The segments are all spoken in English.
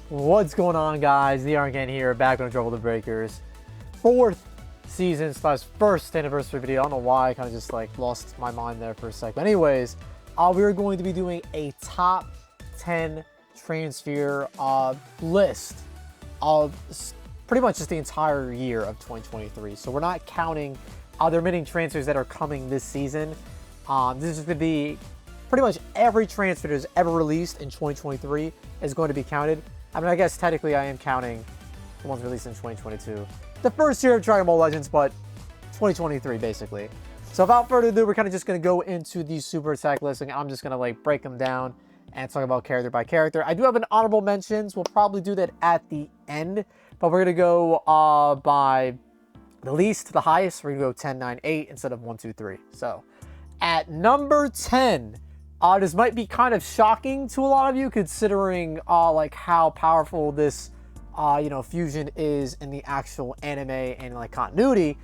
What's going on, guys? The Ironcane here, back on Trouble the Breakers. 4th season slash 1st anniversary video. I don't know why, I kind of just like lost my mind there for a sec. But anyways, we're going to be doing a top 10 Transphere list of pretty much just the entire year of 2023. So we're not counting the remaining transfers that are coming this season. This is going to be pretty much every transfer that is ever released in 2023 is going to be counted. I mean, I guess technically I am counting the ones released in 2022. The first year of Dragon Ball Legends, but 2023 basically. So without further ado, we're kind of just going to go into the super attack listing. I'm just going to like break them down and talk about character by character. I do have an honorable mentions. We'll probably do that at the end, but we're going to go by the least to the highest. We're going to go 10, 9, 8 instead of 1, 2, 3. So at number 10, this might be kind of shocking to a lot of you, considering like how powerful this fusion is in the actual anime and like continuity.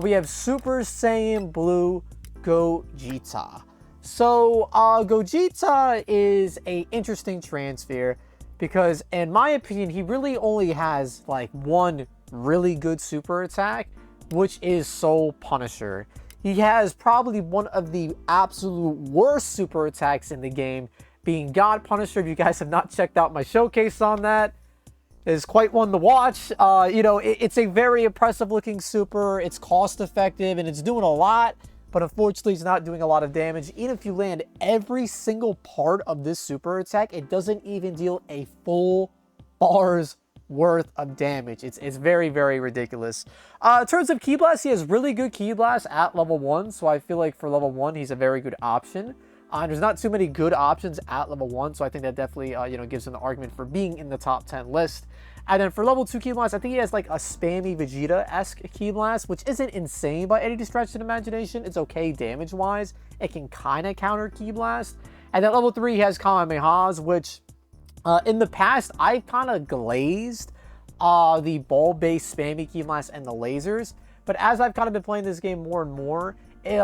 We have Super Saiyan Blue Gogeta. So Gogeta is a interesting Transphere because, in my opinion, he really only has like one really good super attack, which is Soul Punisher. He has probably one of the absolute worst super attacks in the game, being God Punisher. If you guys have not checked out my showcase on that, it's quite one to watch. It's a very impressive looking super. It's cost effective and it's doing a lot, but unfortunately it's not doing a lot of damage. Even if you land every single part of this super attack, it doesn't even deal a full bar's worth of damage. It's very, very ridiculous. In terms of Ki Blast, he has really good Ki Blast at level 1, so I feel like for level 1 he's a very good option. There's not too many good options at level 1, so I think that definitely gives him the argument for being in the top 10 list. And then for level 2 Ki Blast, I think he has like a spammy Vegeta-esque Ki Blast, which isn't insane by any stretch of imagination. It's okay damage wise. It can kind of counter Ki Blast. And then level 3 he has Kamehamehas, which in the past, I kind of glazed the ball-based spammy Ki Blast and the lasers. But as I've kind of been playing this game more and more,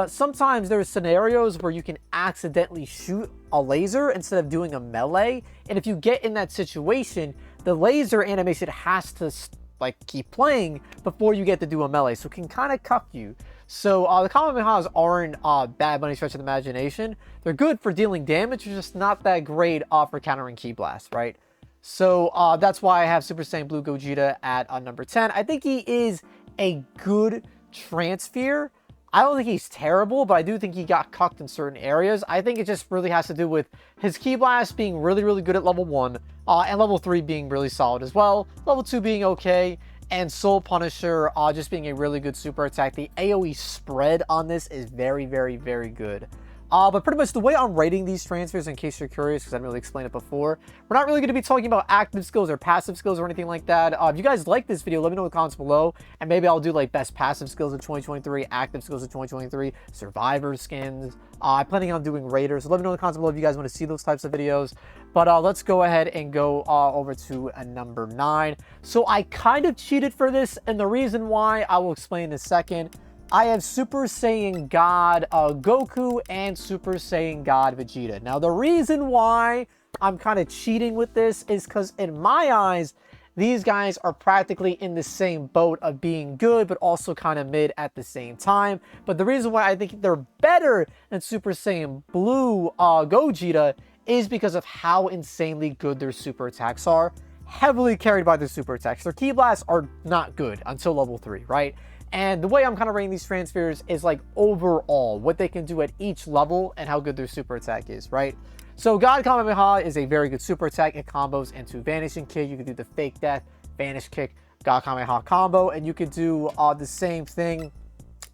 sometimes there's scenarios where you can accidentally shoot a laser instead of doing a melee. And if you get in that situation, the laser animation has to like keep playing before you get to do a melee. So it can kind of cuck you. So the Kamehamehas aren't bad by any stretch of the imagination. They're good for dealing damage, they're just not that great for countering Ki Blast, right? So that's why I have Super Saiyan Blue Gogeta at number 10. I think he is a good Transphere. I don't think he's terrible, but I do think he got cucked in certain areas. I think it just really has to do with his Ki Blast being really, really good at level 1, and level 3 being really solid as well, level 2 being okay, and Soul Punisher just being a really good super attack. The AoE spread on this is very, very, very good. But pretty much the way I'm rating these transfers, in case you're curious, because I didn't really explain it before, we're not really going to be talking about active skills or passive skills or anything like that. If you guys like this video, let me know in the comments below, and maybe I'll do like best passive skills of 2023, active skills of 2023, survivor skins. I'm planning on doing raiders, so let me know in the comments below if you guys want to see those types of videos. But let's go ahead and go over to number 9. So I kind of cheated for this, and the reason why I will explain in a second. I have Super Saiyan God Goku and Super Saiyan God Vegeta. Now, the reason why I'm kind of cheating with this is because in my eyes, these guys are practically in the same boat of being good, but also kind of mid at the same time. But the reason why I think they're better than Super Saiyan Blue Gogeta is because of how insanely good their super attacks are. Heavily carried by their super attacks. Their Ki Blasts are not good until level 3, right? And the way I'm kind of rating these transfers is like overall what they can do at each level and how good their super attack is, right? So God Kamehameha is a very good super attack. It combos into Vanishing Kick. You can do the Fake Death, Vanish Kick, God Kamehameha combo. And you could do the same thing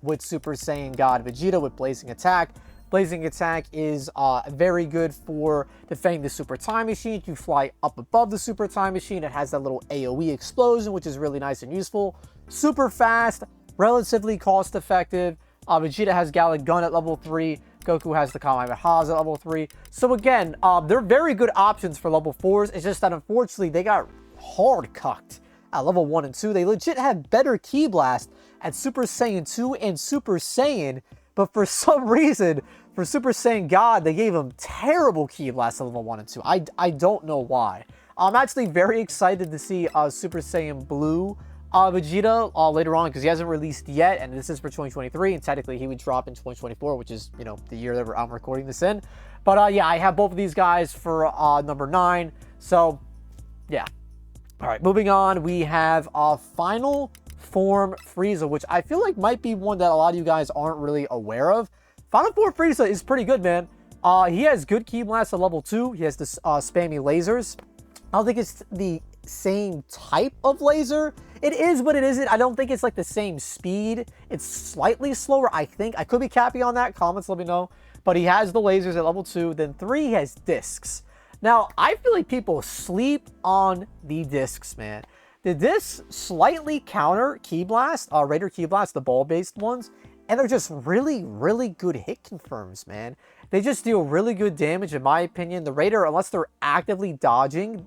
with Super Saiyan God Vegeta with Blazing Attack. Blazing Attack is very good for defending the Super Time Machine. You fly up above the Super Time Machine. It has that little AoE explosion, which is really nice and useful. Super fast. Relatively cost effective. Vegeta has Gallic Gun at level 3. Goku has the Kamehamehas at level 3. So again, they're very good options for level 4s. It's just that unfortunately they got hard cucked at level 1 and 2. They legit have better Ki Blast at Super Saiyan 2 and Super Saiyan. But for some reason, for Super Saiyan God, they gave him terrible Ki Blast at level 1 and 2. I don't know why. I'm actually very excited to see Super Saiyan Blue Vegeta later on, because he hasn't released yet, and this is for 2023, and technically he would drop in 2024, which is, you know, the year that I'm recording this in. But yeah, I have both of these guys for number 9. So yeah. All right, moving on, we have Final Form Frieza, which I feel like might be one that a lot of you guys aren't really aware of. Final Form Frieza is pretty good, man. He has good Ki Blast at level 2. He has this spammy lasers. I don't think it's the same type of laser. It is, but it isn't. I don't think it's like the same speed. It's slightly slower, I think. I could be cappy on that. Comments, let me know. But he has the lasers at level 2. Then 3, he has discs. Now, I feel like people sleep on the discs, man. The discs slightly counter Ki Blast, Raider Ki Blast, the ball-based ones, and they're just really, really good hit confirms, man. They just deal really good damage, in my opinion. The Raider, unless they're actively dodging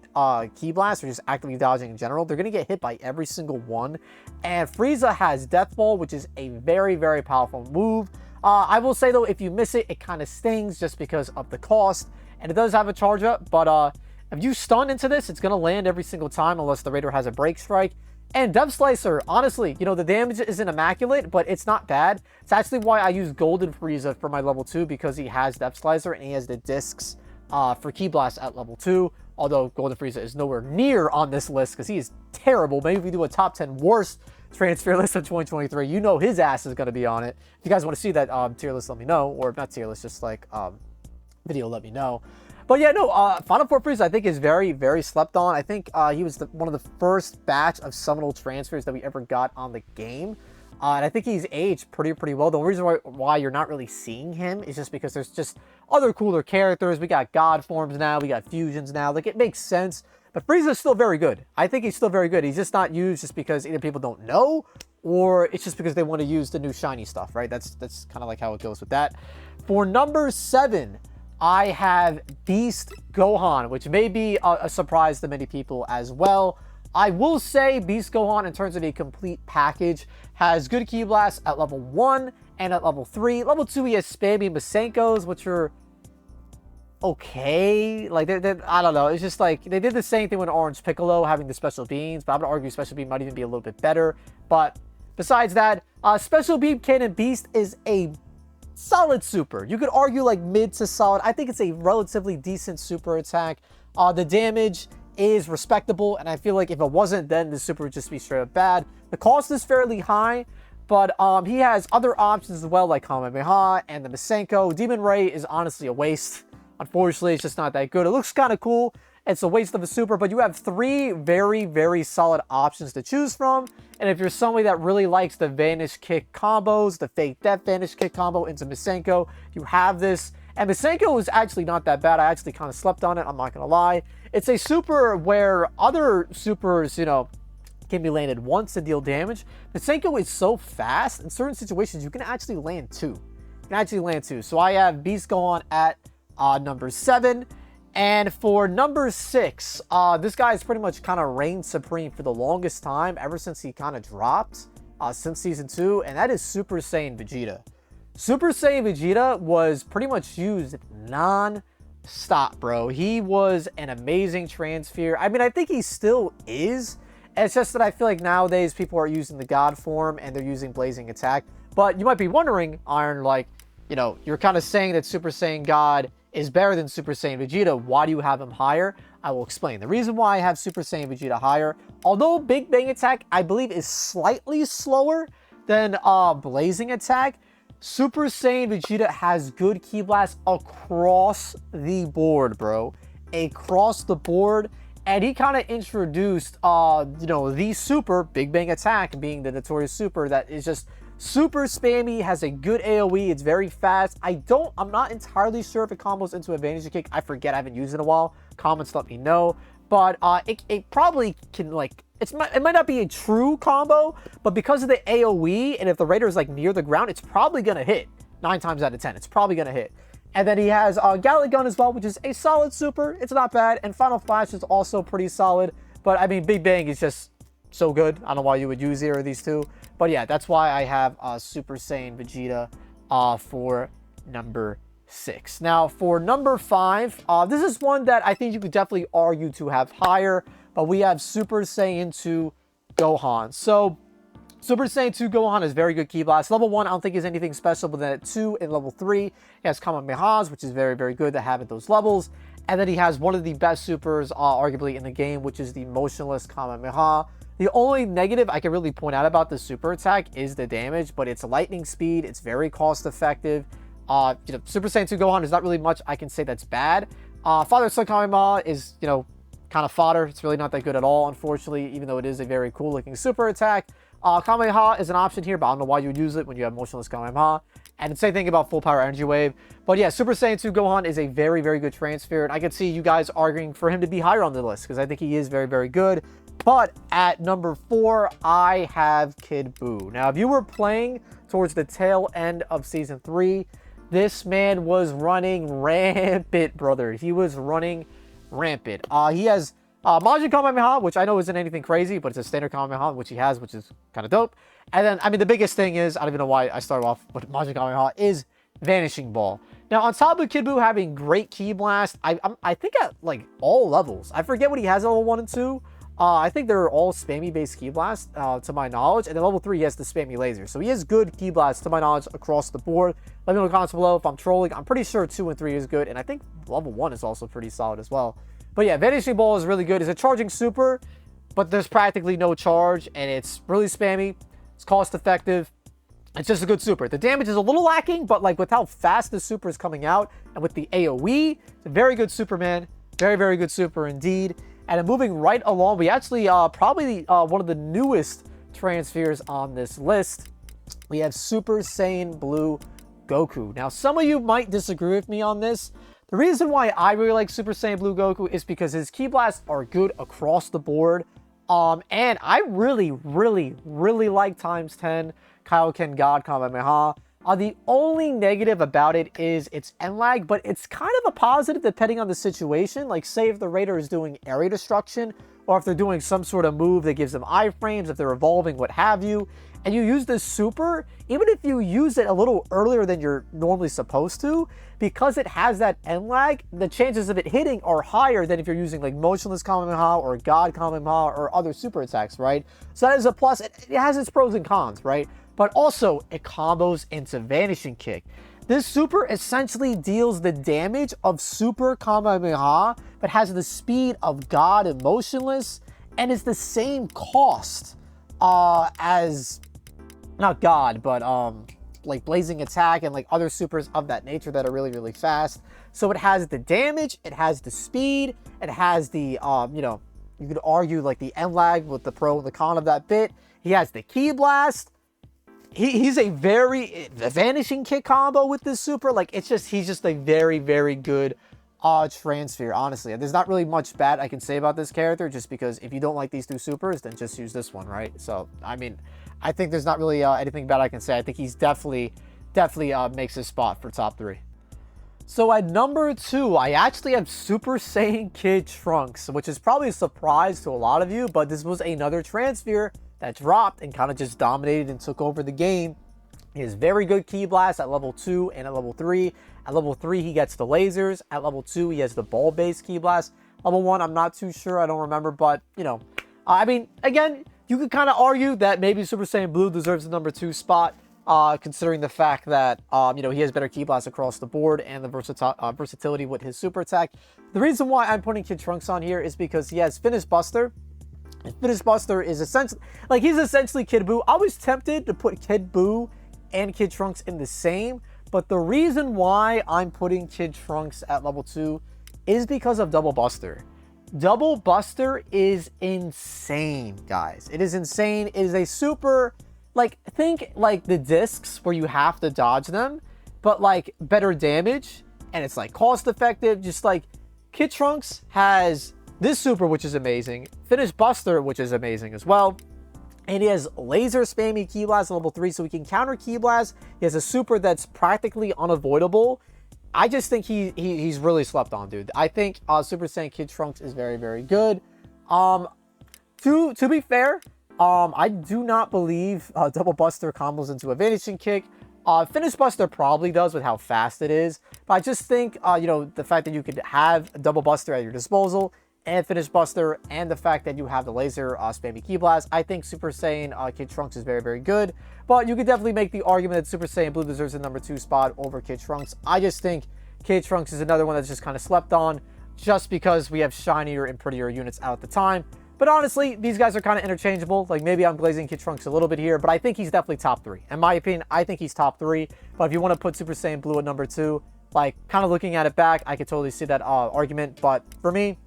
Ki Blast or just actively dodging in general, they're going to get hit by every single one. And Frieza has Death Ball, which is a very, very powerful move. I will say, though, if you miss it, it kind of stings just because of the cost. And it does have a charge up, but if you stun into this, it's going to land every single time unless the Raider has a break strike. And Dev Slicer, honestly, you know, the damage isn't immaculate, but it's not bad. It's actually why I use Golden Frieza for my level 2, because he has Dev Slicer and he has the discs for Ki Blast at level 2. Although Golden Frieza is nowhere near on this list because he is terrible. Maybe if we do a top 10 worst transfer list of 2023, you know his ass is going to be on it. If you guys want to see that tier list, let me know. Or not tier list, just like video, let me know. But yeah, no, Final Form Frieza I think is very, very slept on. I think he was one of the first batch of Seminole transfers that we ever got on the game. And I think he's aged pretty well. The only reason why you're not really seeing him is just because there's just other cooler characters. We got God forms now. We got fusions now. Like, it makes sense. But Frieza's still very good. I think he's still very good. He's just not used just because either people don't know or it's just because they want to use the new shiny stuff, right? That's kind of like how it goes with that. For number 7, I have Beast Gohan, which may be a surprise to many people as well. I will say Beast Gohan, in terms of a complete package, has good Ki Blast at level 1 and at level 3. Level 2, he has spammy Masenkos, which are okay. Like, I don't know. It's just like, they did the same thing with Orange Piccolo, having the Special Beams, but I'm going to argue Special Beam might even be a little bit better. But besides that, Special Beam Cannon Beast is a solid super. You could argue like mid to solid. I think it's a relatively decent super attack. The damage is respectable, and I feel like if it wasn't, then the super would just be straight up bad. The cost is fairly high, but he has other options as well, like Kamehameha and the Masenko. Demon Ray is honestly a waste. Unfortunately, it's just not that good. It looks kind of cool. It's a waste of a super, but you have 3 very, very solid options to choose from. And if you're somebody that really likes the Vanish Kick combos, the Fake Death Vanish Kick combo into Masenko, you have this. And Masenko is actually not that bad. I actually kind of slept on it, I'm not going to lie. It's a super where other supers, you know, can be landed once to deal damage. Masenko is so fast, in certain situations, you can actually land 2. You can actually land 2. So I have Beast Gohan at number 7. And for number 6, this guy's pretty much kind of reigned supreme for the longest time, ever since he kind of dropped, since Season 2, and that is Super Saiyan Vegeta. Super Saiyan Vegeta was pretty much used non-stop, bro. He was an amazing Transphere. I mean, I think he still is. It's just that I feel like nowadays people are using the God form and they're using Blazing Attack. But you might be wondering, Iron, like, you know, you're kind of saying that Super Saiyan God is better than Super Saiyan Vegeta. Why do you have him higher? I will explain. The reason why I have Super Saiyan Vegeta higher, although Big Bang Attack, I believe, is slightly slower than Blazing Attack, Super Saiyan Vegeta has good Ki Blast across the board, bro. Across the board. And he kind of introduced, you know, the super, Big Bang Attack, being the notorious super that is just super spammy, has a good AoE, it's very fast. I'm not entirely sure if it combos into a Vantage Kick. I forget, I haven't used it in a while. Comments let me know. But it probably can, like, it might not be a true combo, but because of the AoE, and if the Raider is, like, near the ground, it's probably going to hit. 9 times out of 10, it's probably going to hit. And then he has Galick Gun as well, which is a solid super. It's not bad. And Final Flash is also pretty solid. But, I mean, Big Bang is just so good. I don't know why you would use either of these two. But yeah, that's why I have Super Saiyan Vegeta for number 6. Now, for number 5, this is one that I think you could definitely argue to have higher, but we have Super Saiyan 2 Gohan. So, Super Saiyan 2 Gohan is very good Ki Blast. Level 1, I don't think is anything special, but then at 2 and level 3, he has Kamehamehas, which is very, very good to have at those levels. And then he has one of the best supers, arguably, in the game, which is the Motionless Kamehameha. The only negative I can really point out about the super attack is the damage, but it's lightning speed. It's very cost effective. Super Saiyan 2 Gohan is not really much I can say that's bad. Father Son Kamehameha is, kind of fodder. It's really not that good at all, unfortunately, even though it is a very cool looking super attack. Kamehameha is an option here, but I don't know why you would use it when you have Motionless Kamehameha. And the same thing about Full Power Energy Wave. But yeah, Super Saiyan 2 Gohan is a very, very good transfer. And I could see you guys arguing for him to be higher on the list because I think he is very, very good. But at number 4, I have Kid Buu. Now, if you were playing towards the tail end of Season 3, this man was running rampant, brother. He was running rampant. He has Majin Kamehameha, which I know isn't anything crazy, but it's a standard Kamehameha, which he has, which is kind of dope. And then, I mean, the biggest thing is, I don't even know why I started off with Majin Kamehameha, is Vanishing Ball. Now, on top of Kid Buu having great Ki Blast, I think at, like, all levels. I forget what he has at level 1 and 2. I think they're all spammy-based Ki Blast, to my knowledge. And then level 3, he has the spammy laser. So he has good Ki Blast, to my knowledge, across the board. Let me know in the comments below if I'm trolling. I'm pretty sure 2 and 3 is good. And I think level 1 is also pretty solid as well. But yeah, Vanishing Ball is really good. It's a charging super, but there's practically no charge. And it's really spammy. It's cost-effective. It's just a good super. The damage is a little lacking, but like with how fast the super is coming out and with the AoE, it's a very good Superman. Very, very good super indeed. And then moving right along, we actually probably one of the newest Transpheres on this list. We have Super Saiyan Blue Goku. Now, some of you might disagree with me on this. The reason why I really like Super Saiyan Blue Goku is because his Ki Blasts are good across the board. And I really, really, really like times 10 Kaioken God Kamehameha. The only negative about it is its end lag, but it's kind of a positive depending on the situation. Like, say if the Raider is doing area destruction, or if they're doing some sort of move that gives them iframes, if they're evolving, what have you, and you use this super, even if you use it a little earlier than you're normally supposed to, because it has that end lag, the chances of it hitting are higher than if you're using like Motionless Kamehameha or God Kamehameha or other super attacks, right? So that is a plus. It has its pros and cons, right? But also, it combos into Vanishing Kick. This super essentially deals the damage of Super Kamehameha, but has the speed of God and Motionless, and is the same cost as, not God, but like Blazing Attack and like other supers of that nature that are really, really fast. So it has the damage, it has the speed, it has the, you could argue like the end lag with the pro and the con of that bit. He has the Ki Blast. He's a very Vanishing Kick combo with this super. Like, he's just a very, very good Transphere, honestly. There's not really much bad I can say about this character, just because if you don't like these two supers, then just use this one, right? So, I mean, I think there's not really anything bad I can say. I think he's definitely makes his spot for top 3. So at number 2, I actually have Super Saiyan Kid Trunks, which is probably a surprise to a lot of you, but this was another Transphere that dropped and kind of just dominated and took over the game. He has very good Ki Blast at level 2 and at level 3. At level 3, he gets the lasers. At level 2, he has the ball-based Ki Blast. Level 1, I'm not too sure. I don't remember, but, I mean, again, you could kind of argue that maybe Super Saiyan Blue deserves the number 2 spot, considering the fact that, he has better Ki Blast across the board and the versatility with his super attack. The reason why I'm putting Kid Trunks on here is because he has Finish Buster. And Finish Buster is essentially, like, he's essentially Kid Buu. I was tempted to put Kid Buu and Kid Trunks in the same, but the reason why I'm putting Kid Trunks at level 2 is because of Double Buster. Double Buster is insane, guys. It is insane. It is a super, like, think like the discs where you have to dodge them, but like better damage, and it's like cost effective. Just like Kid Trunks has this super, which is amazing. Finish Buster, which is amazing as well. And he has laser spammy Ki Blast at level 3, so he can counter Ki Blast. He has a super that's practically unavoidable. I just think he's really slept on, dude. I think Super Saiyan Kid Trunks is very, very good. To be fair, I do not believe Double Buster combos into a Vanishing Kick. Finish Buster probably does with how fast it is, but I just think, you know, the fact that you could have a Double Buster at your disposal and Finish Buster, and the fact that you have the laser spammy Ki Blast, I think Super Saiyan Kid Trunks is very, very good. But you could definitely make the argument that Super Saiyan Blue deserves the number 2 spot over Kid Trunks. I just think Kid Trunks is another one that's just kind of slept on, just because we have shinier and prettier units out at the time. But honestly, these guys are kind of interchangeable. Like, maybe I'm glazing Kid Trunks a little bit here, but I think he's definitely top 3. In my opinion, I think he's top 3. But if you want to put Super Saiyan Blue at number 2, like, kind of looking at it back, I could totally see that argument. But for me,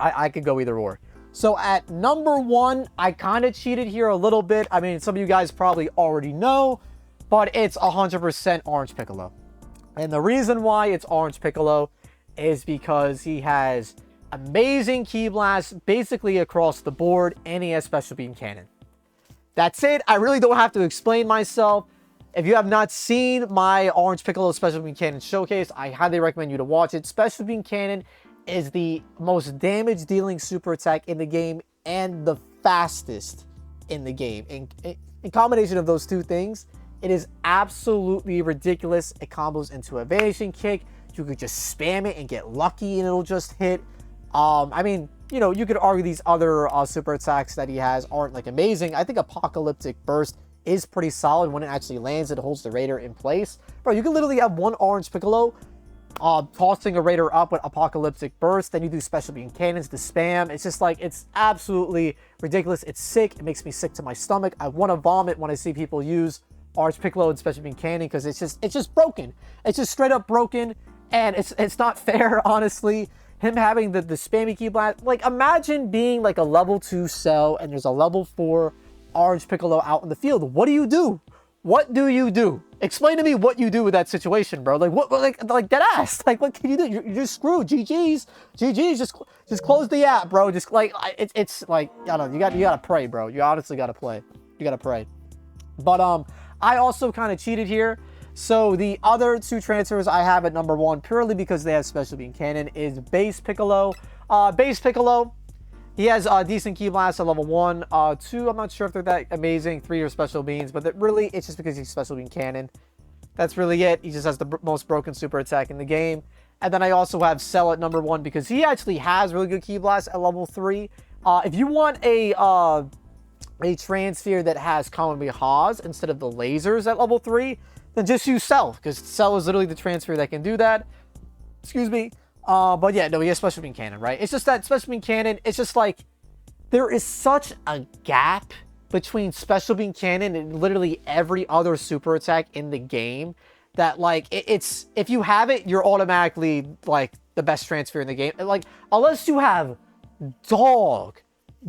I could go either or. So at number 1, I kind of cheated here a little bit. I mean, some of you guys probably already know, but it's 100% Orange Piccolo. And the reason why it's Orange Piccolo is because he has amazing Ki Blast basically across the board, and he has Special Beam Cannon. That's it. I really don't have to explain myself. If you have not seen my Orange Piccolo Special Beam Cannon showcase, I highly recommend you to watch it. Special Beam Cannon is the most damage dealing super attack in the game and the fastest in the game. In combination of those two things, it is absolutely ridiculous. It combos into a Vanishing Kick. You could just spam it and get lucky and it'll just hit. I mean, you know, you could argue these other super attacks that he has aren't like amazing. I think Apocalyptic Burst is pretty solid. When it actually lands, it holds the Raider in place. Bro, you can literally have one Orange Piccolo tossing a Raider up with Apocalyptic Burst, then you do Special Beam Cannons to spam. It's just like, it's absolutely ridiculous. It's sick. It makes me sick to my stomach. I want to vomit when I see people use Orange Piccolo and Special Beam Cannon, because it's just broken. It's just straight up broken, and it's not fair, honestly. Him having the spammy Ki Blast, like, imagine being like a level 2 Cell and there's a level 4 Orange Piccolo out in the field. What do you do? What do you do? Explain to me what you do with that situation, bro. Like, what, like dead ass. Like, what can you do? You're just screwed. GG's. Just close the app, bro. Just like, it's like, I don't know. You gotta pray, bro. You honestly gotta play. You gotta pray. But I also kind of cheated here. So the other two transfers I have at number 1, purely because they have Special Beam Cannon, is Base Piccolo. Base Piccolo, he has a decent Ki Blast at level 1. 2, I'm not sure if they're that amazing. 3 are Special Beams, but really, it's just because he's Special Beam Cannon. That's really it. He just has the most broken super attack in the game. And then I also have Cell at number 1 because he actually has really good Ki Blast at level 3. If you want a Transphere that has Kamehameha's instead of the lasers at level 3, then just use Cell, because Cell is literally the Transphere that can do that. Excuse me. But yeah, no, he has Special Beam Cannon, right? It's just that Special Beam Cannon, it's just like, there is such a gap between Special Beam Cannon and literally every other super attack in the game that, like, it's, if you have it, you're automatically, like, the best Transphere in the game. Like, unless you have dog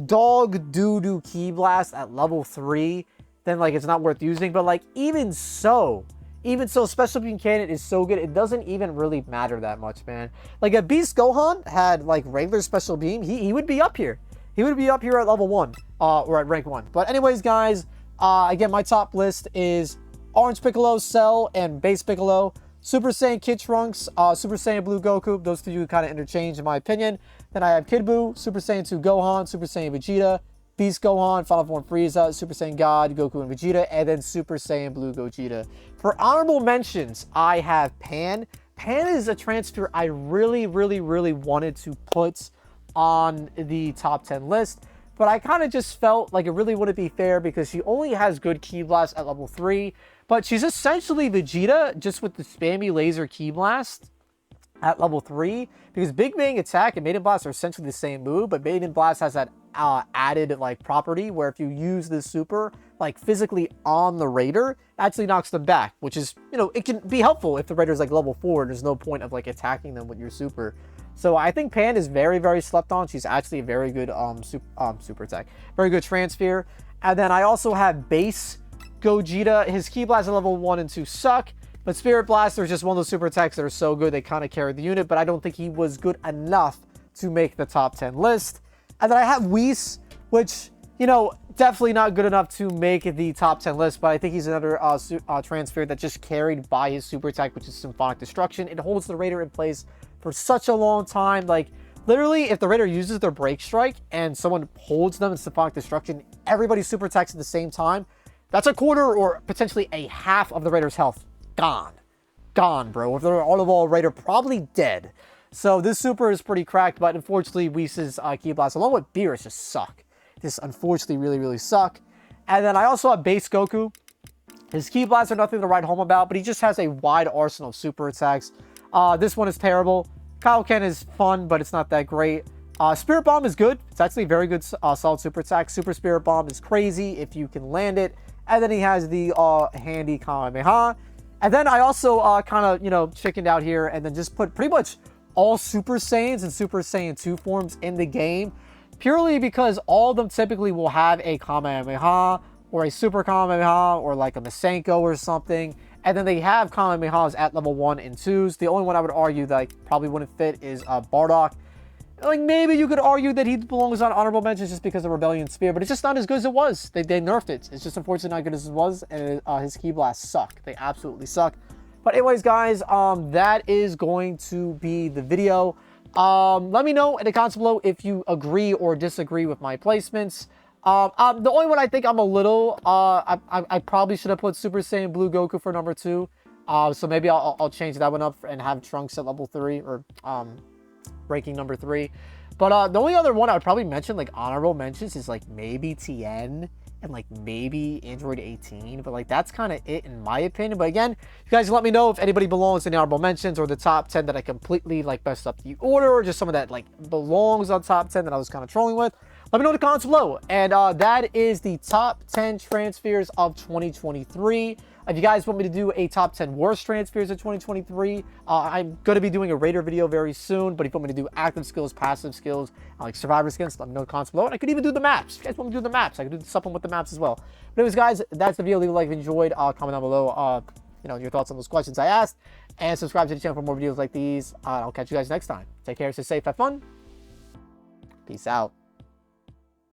doo-doo Ki Blast at level 3, then, like, it's not worth using. But, like, even so, Special Beam Cannon is so good, it doesn't even really matter that much, man. Like, if Beast Gohan had, like, regular Special Beam, he would be up here. He would be up here at level 1, or at rank 1. But anyways, guys, again, my top list is Orange Piccolo, Cell, and Base Piccolo. Super Saiyan Kid Trunks, Super Saiyan Blue Goku. Those two kind of interchange, in my opinion. Then I have Kid Buu, Super Saiyan 2 Gohan, Super Saiyan Vegeta, Beast Gohan, Final Form Frieza, Super Saiyan God, Goku and Vegeta, and then Super Saiyan Blue Gogeta. For honorable mentions, I have Pan. Pan is a transfer I really wanted to put on the top 10 list, but I kind of just felt like it really wouldn't be fair because she only has good Ki Blast at level 3, but she's essentially Vegeta just with the spammy laser Ki Blast at level 3, because Big Bang Attack and Maiden Blast are essentially the same move, but Maiden Blast has that added like property where if you use this super like physically on the Raider, it actually knocks them back, which is, you know, it can be helpful if the Raider's like level 4 and there's no point of like attacking them with your super. So I think Pan is very slept on. She's actually a very good super attack, very good Transphere. And then I also have Base Gogeta. His Ki Blast at level 1 and 2 suck, but Spirit Blaster is just one of those super attacks that are so good they kind of carry the unit, but I don't think he was good enough to make the top 10 list. And then I have Whis, which, you know, definitely not good enough to make the top 10 list, but I think he's another Transphere that just carried by his super attack, which is Symphonic Destruction. It holds the Raider in place for such a long time. Like, literally, if the Raider uses their Break Strike and someone holds them in Symphonic Destruction, everybody super attacks at the same time. That's a quarter or potentially a half of the Raider's health. Gone. Gone, bro. If they're all Raider, probably dead. So this super is pretty cracked, but unfortunately, Whis' Ki Blast, along with Beerus, just suck. Just unfortunately really suck. And then I also have base Goku. His Ki Blasts are nothing to write home about, but he just has a wide arsenal of super attacks. This one is terrible. Kaioken is fun, but it's not that great. Spirit Bomb is good. It's actually a very good solid super attack. Super Spirit Bomb is crazy if you can land it. And then he has the handy Kamehameha. And then I also kind of, you know, chickened out here and then just put pretty much all Super Saiyans and Super Saiyan 2 forms in the game. Purely because all of them typically will have a Kamehameha or a Super Kamehameha or like a Masenko or something. And then they have Kamehamehas at level 1 and 2s. The only one I would argue that like, probably wouldn't fit is Bardock. Like, maybe you could argue that he belongs on honorable mentions just because of Rebellion Spear, but it's just not as good as it was. They nerfed it. It's just unfortunately not good as it was, and his Ki Blasts suck. They absolutely suck. But anyways, guys, that is going to be the video. Let me know in the comments below if you agree or disagree with my placements. The only one I think I'm a little, I probably should have put Super Saiyan Blue Goku for number 2. So maybe I'll change that one up and have Trunks at level 3, or ranking number 3. But the only other one I would probably mention, like honorable mentions, is like maybe Tien and like maybe Android 18. But like that's kind of it in my opinion. But again, you guys let me know if anybody belongs in the honorable mentions or the top 10 that I completely like messed up the order, or just some of that like belongs on top 10 that I was kind of trolling with. Let me know in the comments below. And that is the top 10 transfers of 2023. If you guys want me to do a top 10 worst transfers of 2023, I'm going to be doing a Raider video very soon. But if you want me to do active skills, passive skills, like survivor skins, let me know in the comments below. And I could even do the maps. If you guys want me to do the maps, I could do something with the maps as well. But anyways, guys, that's the video. Leave a like if you enjoyed. Comment down below, you know, your thoughts on those questions I asked. And subscribe to the channel for more videos like these. I'll catch you guys next time. Take care, stay safe, have fun. Peace out.